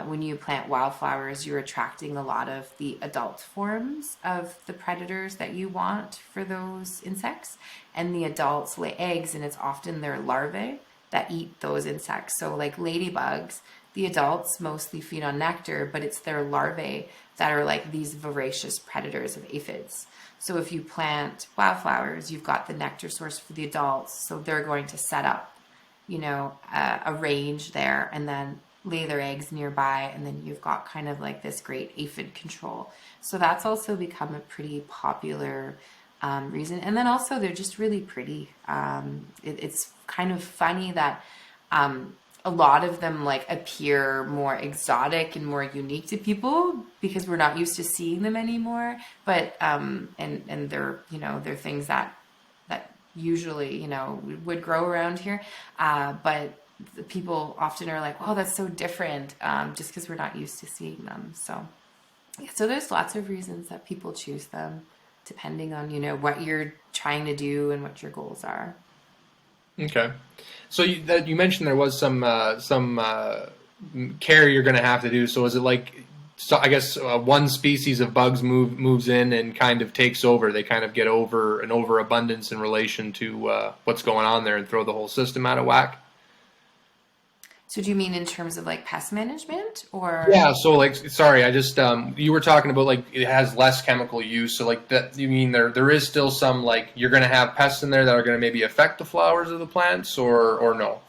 When you plant wildflowers, you're attracting a lot of the adult forms of the predators that you want for those insects. And the adults lay eggs, and it's often their larvae that eat those insects. So like ladybugs, the adults mostly feed on nectar, but it's their larvae that are like these voracious predators of aphids. So if you plant wildflowers, you've got the nectar source for the adults. So they're going to set up, a range there and then lay their eggs nearby. And then you've got kind of like this great aphid control. So that's also become a pretty popular reason. And then also they're just really pretty. It's kind of funny that a lot of them like appear more exotic and more unique to people because we're not used to seeing them anymore. But and they're things that usually would grow around here. But the people often are like, "Oh, that's so different," just because we're not used to seeing them. So there's lots of reasons that people choose them, depending on what you're trying to do and what your goals are. Okay. So you mentioned there was some care you're going to have to do. So is it like, so I guess one species of bugs moves in and kind of takes over? They kind of get over an overabundance in relation to what's going on there and throw the whole system out of whack? So do you mean in terms of like pest management or? Yeah, so like, sorry, I just you were talking about like it has less chemical use. So like that, you mean there is still some like you're going to have pests in there that are going to maybe affect the flowers of the plants or no?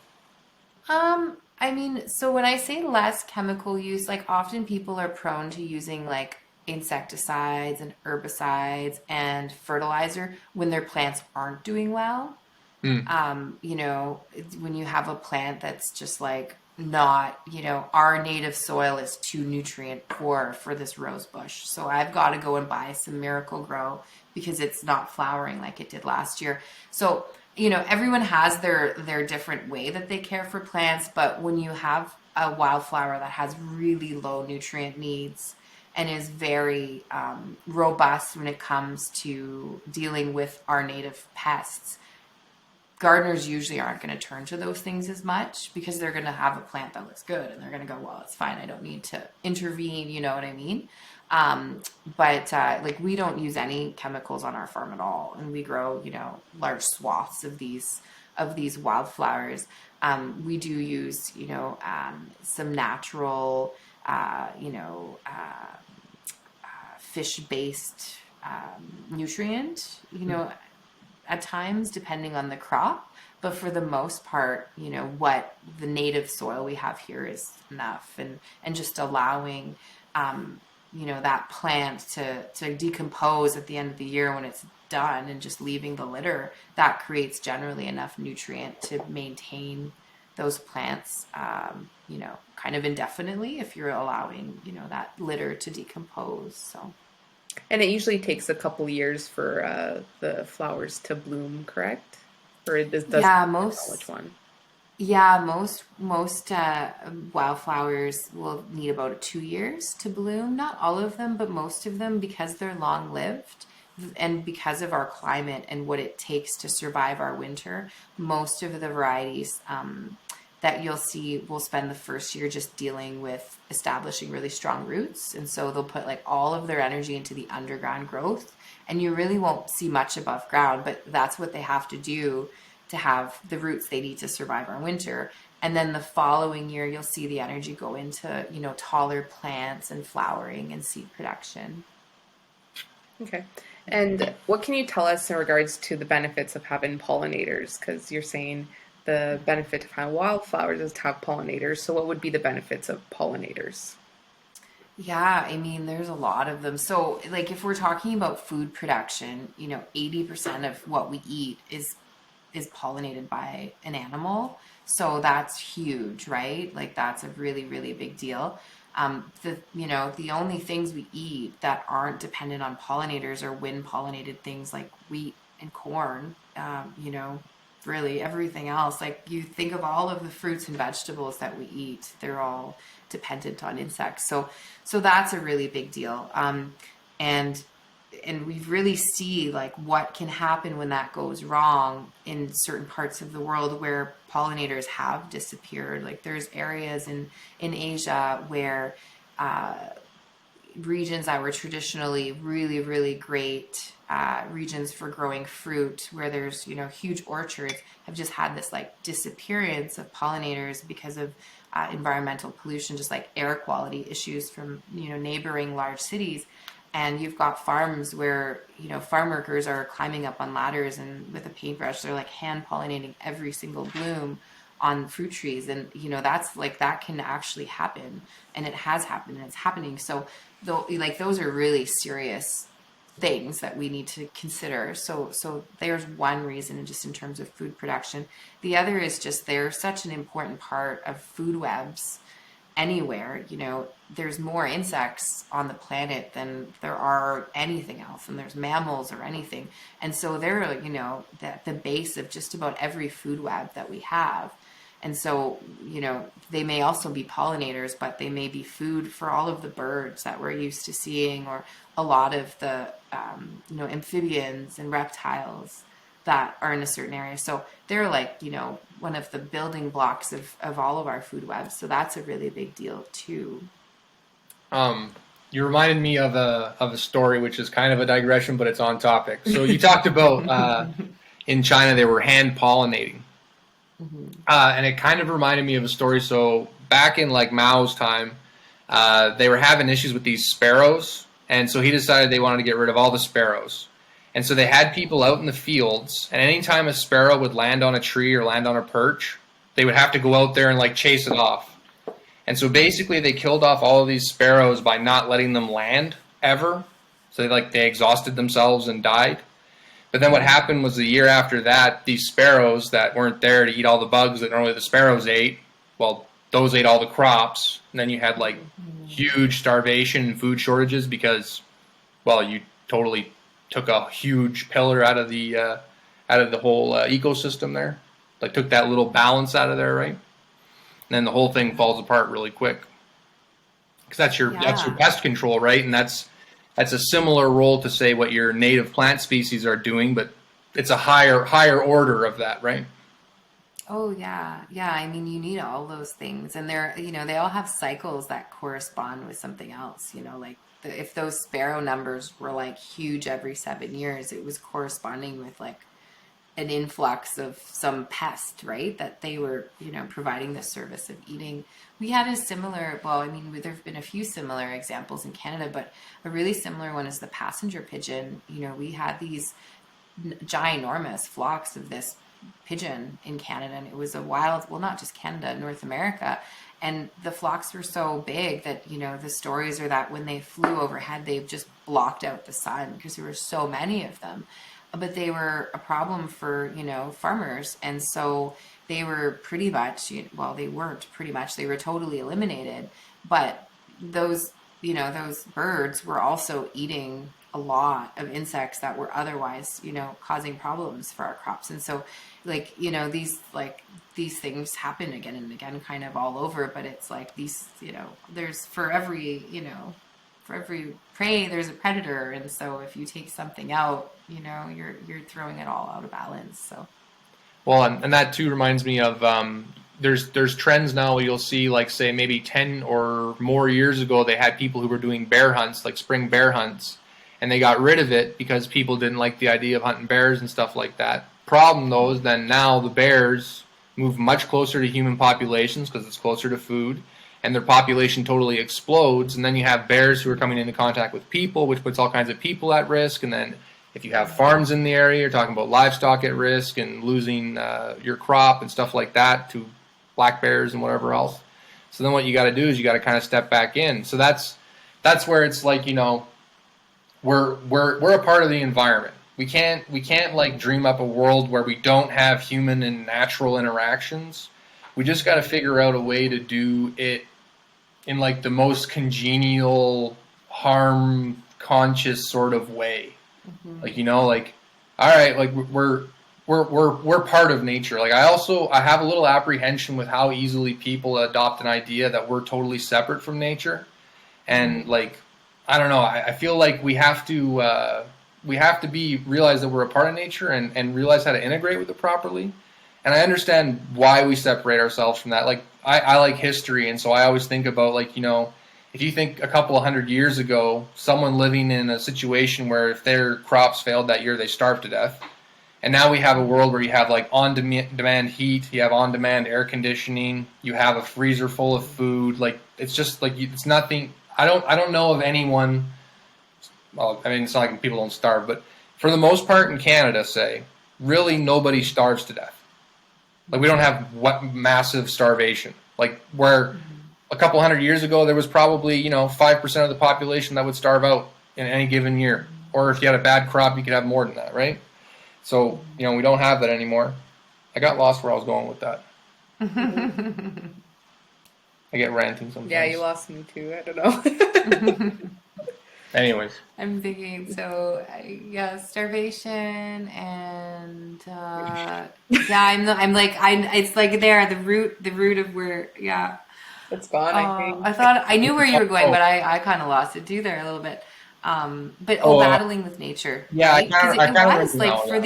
I mean, so when I say less chemical use, like often people are prone to using like insecticides and herbicides and fertilizer when their plants aren't doing well. When you have a plant that's just like not, our native soil is too nutrient poor for this rose bush. So I've got to go and buy some Miracle Grow because it's not flowering like it did last year. So, everyone has their different way that they care for plants. But when you have a wildflower that has really low nutrient needs and is very robust when it comes to dealing with our native pests, gardeners usually aren't going to turn to those things as much because they're going to have a plant that looks good and they're going to go, well, it's fine. I don't need to intervene. You know what I mean? Like we don't use any chemicals on our farm at all. And we grow, large swaths of these wildflowers. We do use, some natural, fish-based nutrient, at times depending on the crop, but for the most part, what the native soil we have here is enough, and just allowing that plant to decompose at the end of the year when it's done and just leaving the litter, that creates generally enough nutrient to maintain those plants, kind of indefinitely if you're allowing, that litter to decompose. So. And it usually takes a couple years for the flowers to bloom, correct? Or it does Yeah, depend on which one. most wildflowers will need about 2 years to bloom. Not all of them, but most of them, because they're long lived, and because of our climate and what it takes to survive our winter. Most of the varieties that you'll see will spend the first year just dealing with establishing really strong roots, and so they'll put like all of their energy into the underground growth, and you really won't see much above ground, but that's what they have to do to have the roots they need to survive our winter. And then the following year, you'll see the energy go into, taller plants and flowering and seed production. Okay. And what can you tell us in regards to the benefits of having pollinators? Because you're saying the benefit of having wildflowers is to have pollinators. So what would be the benefits of pollinators? Yeah, I mean, there's a lot of them. So, like, if we're talking about food production, 80% of what we eat is pollinated by an animal. So that's huge, right? Like that's a really, really big deal. The only things we eat that aren't dependent on pollinators are wind pollinated things like wheat and corn. Really everything else. Like you think of all of the fruits and vegetables that we eat, they're all dependent on insects. So that's a really big deal. And we really see like what can happen when that goes wrong in certain parts of the world where pollinators have disappeared. Like there's areas in Asia where regions that were traditionally really, really great regions for growing fruit, where there's huge orchards, have just had this like disappearance of pollinators because of environmental pollution, just like air quality issues from neighboring large cities. And you've got farms where, farm workers are climbing up on ladders and with a paintbrush, they're like hand pollinating every single bloom on fruit trees. And, that's like, that can actually happen. And it has happened and it's happening. So those are really serious things that we need to consider. So there's one reason just in terms of food production. The other is just they're such an important part of food webs anywhere. There's more insects on the planet than there are anything else, and there's mammals or anything, and so they're the base of just about every food web that we have. And so they may also be pollinators, but they may be food for all of the birds that we're used to seeing, or a lot of the amphibians and reptiles that are in a certain area. So they're like, one of the building blocks of all of our food webs. So that's a really big deal too. You reminded me of a story, which is kind of a digression, but it's on topic. So you talked about in China they were hand pollinating, and it kind of reminded me of a story. So back in like Mao's time, they were having issues with these sparrows, and so he decided they wanted to get rid of all the sparrows. And so they had people out in the fields, and anytime a sparrow would land on a tree or land on a perch, they would have to go out there and like chase it off. And so basically they killed off all of these sparrows by not letting them land ever. So they exhausted themselves and died. But then what happened was the year after that, these sparrows that weren't there to eat all the bugs that normally the sparrows ate, well, those ate all the crops. And then you had like huge starvation and food shortages because, well, you totally took a huge pillar out of the whole ecosystem there. Like took that little balance out of there, right? And then the whole thing falls apart really quick. Because that's your pest control, right? And that's a similar role to say what your native plant species are doing, but it's a higher order of that, right? Oh yeah. I mean, you need all those things, and they're they all have cycles that correspond with something else. Like if those sparrow numbers were like huge every 7 years, it was corresponding with like an influx of some pest, right? That they were providing the service of eating. We had a similar. Well, I mean, there've been a few similar examples in Canada, but a really similar one is the passenger pigeon. We had these ginormous flocks of this pigeon in Canada, and it was a wild, well, not just Canada, North America. And the flocks were so big that, the stories are that when they flew overhead, they just blocked out the sun because there were so many of them. but they were a problem for, farmers. And so they were pretty much, well, they weren't pretty much, they were totally eliminated. But those, those birds were also eating a lot of insects that were otherwise, causing problems for our crops. And so, these things happen again and again, kind of all over. But it's like these, there's for every prey, there's a predator. And so if you take something out, you're throwing it all out of balance. So. Well, and that too reminds me of there's trends now where you'll see, like, say maybe 10 or more years ago, they had people who were doing bear hunts, like spring bear hunts, and they got rid of it because people didn't like the idea of hunting bears and stuff like that. Problem though is then now the bears move much closer to human populations because it's closer to food, and their population totally explodes, and then you have bears who are coming into contact with people, which puts all kinds of people at risk. And then if you have farms in the area, you're talking about livestock at risk and losing your crop and stuff like that to black bears and whatever else. So then what you got to do is you got to kind of step back in. So that's where it's like, we're a part of the environment. We can't like dream up a world where we don't have human and natural interactions. We just got to figure out a way to do it in like the most congenial, harm conscious sort of way. Mm-hmm. Like, all right, like we're part of nature. Like I have a little apprehension with how easily people adopt an idea that we're totally separate from nature. And like, I don't know, I feel like we have to realize that we're a part of nature and realize how to integrate with it properly. And I understand why we separate ourselves from that. Like, I like history, and so I always think about, like, if you think a couple of 100 years ago, someone living in a situation where if their crops failed that year, they starved to death. And now we have a world where you have, like, on-demand heat, you have on-demand air conditioning, you have a freezer full of food. Like, it's just, like, it's nothing. I don't know of anyone, well, I mean, it's not like people don't starve, but for the most part in Canada, say, really nobody starves to death. Like, we don't have massive starvation. Like, where a couple 100 years ago, there was probably, 5% of the population that would starve out in any given year. Or if you had a bad crop, you could have more than that, right? So, we don't have that anymore. I got lost where I was going with that. I get ranting sometimes. Yeah, you lost me too. I don't know. Anyways. I'm thinking, starvation and it's like there, the root of where, yeah. It's gone, I think. I thought I knew where you were going, but I kind of lost it too there a little bit. Battling with nature. Yeah, right? I was like for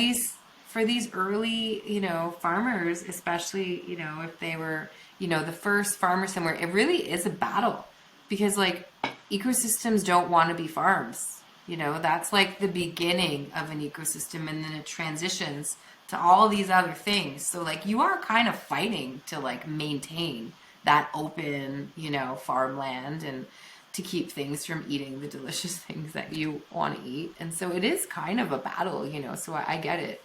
these early, farmers, especially, if they were, the first farmer somewhere, it really is a battle because like ecosystems don't want to be farms. That's like the beginning of an ecosystem, and then it transitions to all these other things. So like you are kind of fighting to like maintain that open, farmland and to keep things from eating the delicious things that you want to eat. And so it is kind of a battle, so I get it.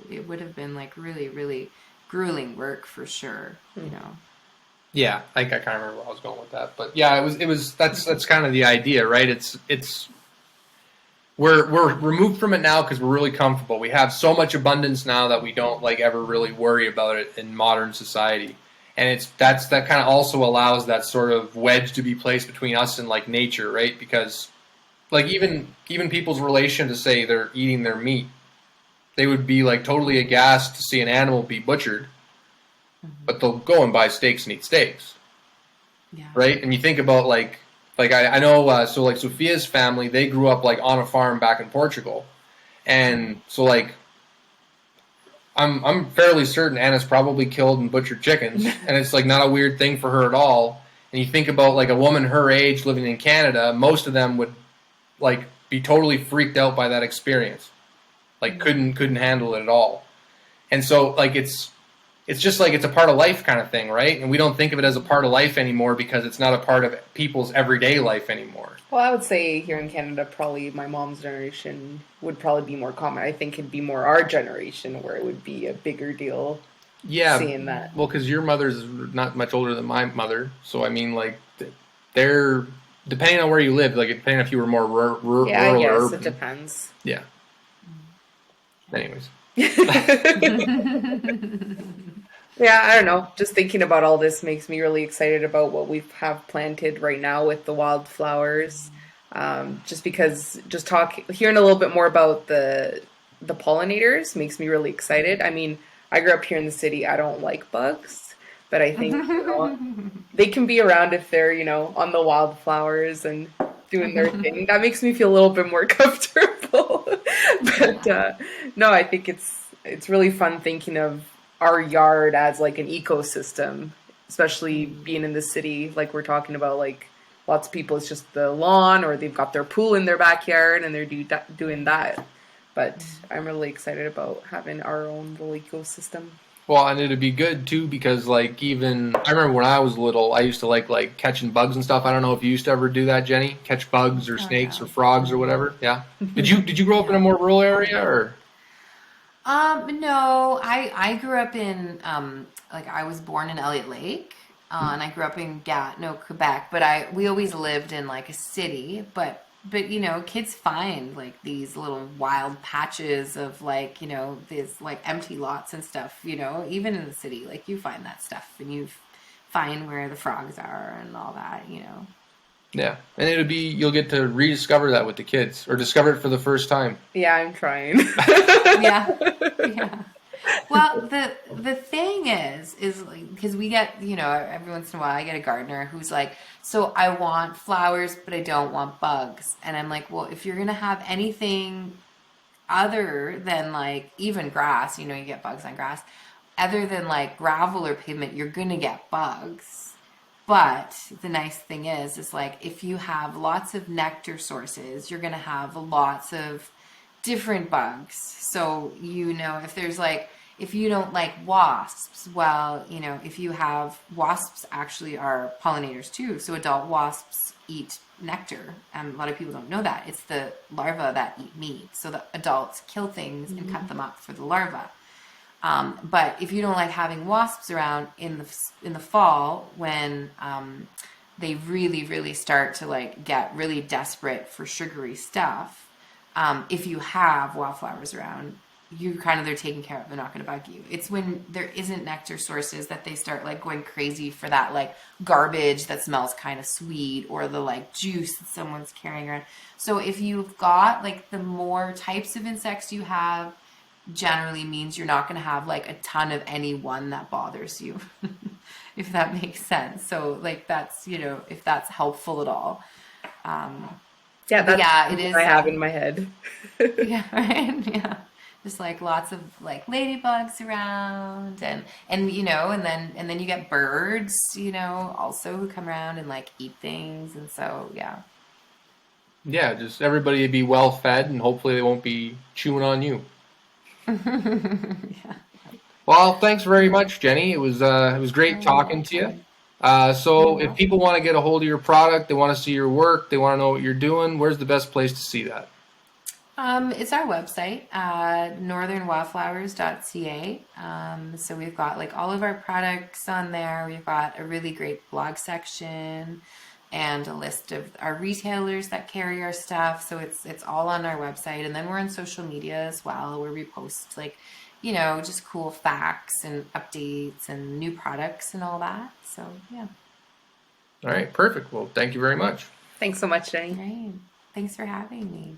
It would have been like really, really grueling work for sure, Yeah, I kind of remember where I was going with that, but yeah, it was that's kind of the idea, right? It's we're removed from it now because we're really comfortable. We have so much abundance now that we don't like ever really worry about it in modern society, and that kind of also allows that sort of wedge to be placed between us and like nature, right? Because like even people's relation to say they're eating their meat, they would be like totally aghast to see an animal be butchered. But they'll go and buy steaks and eat steaks, right? And you think about like I know, so like Sophia's family, they grew up like on a farm back in Portugal, and so like I'm fairly certain Anna's probably killed and butchered chickens, and it's like not a weird thing for her at all. And you think about like a woman her age living in Canada, most of them would like be totally freaked out by that experience, like couldn't handle it at all. And so like it's just like it's a part of life kind of thing, right? And we don't think of it as a part of life anymore because it's not a part of people's everyday life anymore. Well, I would say here in Canada, probably my mom's generation would probably be more common. I think it'd be more our generation where it would be a bigger deal. Yeah, seeing that. Well, because your mother's not much older than my mother, so I mean, like they're depending on where you live, like depending if you were more rural I guess or urban. It depends. Yeah. Anyways. Yeah, I don't know. Just thinking about all this makes me really excited about what we have planted right now with the wildflowers. Just because hearing a little bit more about the pollinators makes me really excited. I mean, I grew up here in the city. I don't like bugs, but I think, they can be around if they're, on the wildflowers and doing their thing. That makes me feel a little bit more comfortable. But no, I think it's really fun thinking of our yard as like an ecosystem, especially being in the city, like we're talking about. Like lots of people, it's just the lawn, or they've got their pool in their backyard and they're doing that. But I'm really excited about having our own little ecosystem. Well, and it'd be good too because like even I remember when I was little, I used to like catching bugs and stuff. I don't know if you used to ever do that, Jenny, catch bugs or Oh snakes yeah. or frogs or whatever. Yeah. Did you grow up in a Yeah. more rural area or? No, I grew up in like I was born in Elliott Lake, and I grew up in Gatineau, Quebec. But we always lived in like a city. But kids find like these little wild patches of like these like empty lots and stuff. Even in the city, like you find that stuff and you find where the frogs are and all that. Yeah, and you'll get to rediscover that with the kids or discover it for the first time. Yeah, I'm trying. Yeah, yeah. Well, the thing is like because we get every once in a while I get a gardener who's like, so I want flowers but I don't want bugs, and I'm like, well, if you're gonna have anything other than like even grass, you get bugs on grass, other than like gravel or pavement, you're gonna get bugs. But the nice thing is like if you have lots of nectar sources, you're gonna have lots of different bugs. So, if there's like, if you don't like wasps, well, if you have wasps actually are pollinators too. So adult wasps eat nectar. A lot of people don't know that. It's the larvae that eat meat. So the adults kill things and cut them up for the larvae. But if you don't like having wasps around in the fall when they really really start to like get really desperate for sugary stuff, if you have wildflowers around, they're taken care of. They're not going to bug you. It's when there isn't nectar sources that they start like going crazy for that like garbage that smells kind of sweet or the like juice that someone's carrying around. So if you've got like the more types of insects you have, generally means you're not going to have like a ton of any one that bothers you, if that makes sense. So like that's if that's helpful at all. Yeah, But that's yeah, it what is. I have in my head. Yeah, right. Yeah, just like lots of like ladybugs around, and then you get birds, also who come around and like eat things, and so yeah. Yeah, just everybody be well fed and hopefully they won't be chewing on you. Yeah. Well, thanks very much, Jenny. It was great Oh, you're talking to you. welcome. You're So if people welcome. want to get a hold of your product, they want to see your work, they want to know what you're doing, where's the best place to see that? It's our website, northernwildflowers.ca. So we've got like all of our products on there. We've got a really great blog section and a list of our retailers that carry our stuff. So it's all on our website. And then we're on social media as well, where we post like, just cool facts and updates and new products and all that. So yeah. All right, perfect. Well, thank you very much. Thanks so much, Jenny. Great. Thanks for having me.